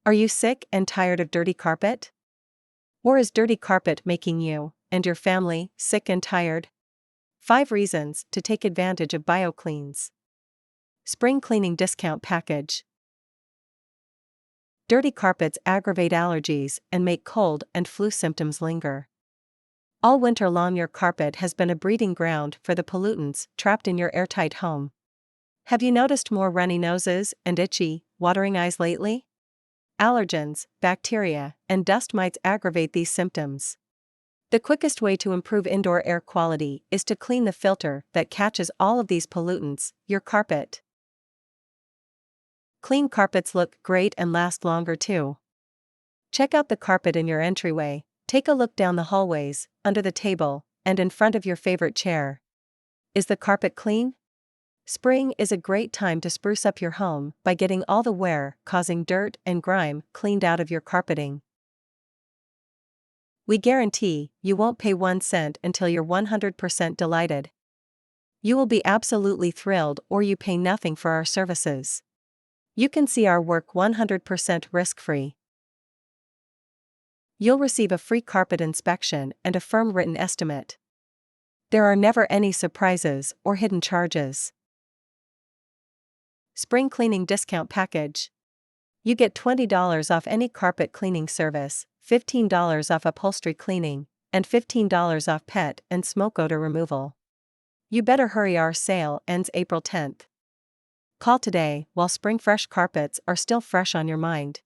Are you sick and tired of dirty carpet? Or is dirty carpet making you and your family sick and tired? 5 reasons to take advantage of BioCleans. Spring cleaning discount package. Dirty carpets aggravate allergies and make cold and flu symptoms linger. All winter long, your carpet has been a breeding ground for the pollutants trapped in your airtight home. Have you noticed more runny noses and itchy, watering eyes lately? Allergens, bacteria, and dust mites aggravate these symptoms. The quickest way to improve indoor air quality is to clean the filter that catches all of these pollutants, your carpet. Clean carpets look great and last longer too. Check out the carpet in your entryway, take a look down the hallways, under the table, and in front of your favorite chair. Is the carpet clean? Spring is a great time to spruce up your home by getting all the wear causing dirt and grime cleaned out of your carpeting. We guarantee you won't pay 1 cent until you're 100% delighted. You will be absolutely thrilled, or you pay nothing for our services. You can see our work 100% risk-free. You'll receive a free carpet inspection and a firm written estimate. There are never any surprises or hidden charges. Spring cleaning discount package. You get $20 off any carpet cleaning service, $15 off upholstery cleaning, and $15 off pet and smoke odor removal. You better hurry, our sale ends April 10th. Call today while spring fresh carpets are still fresh on your mind.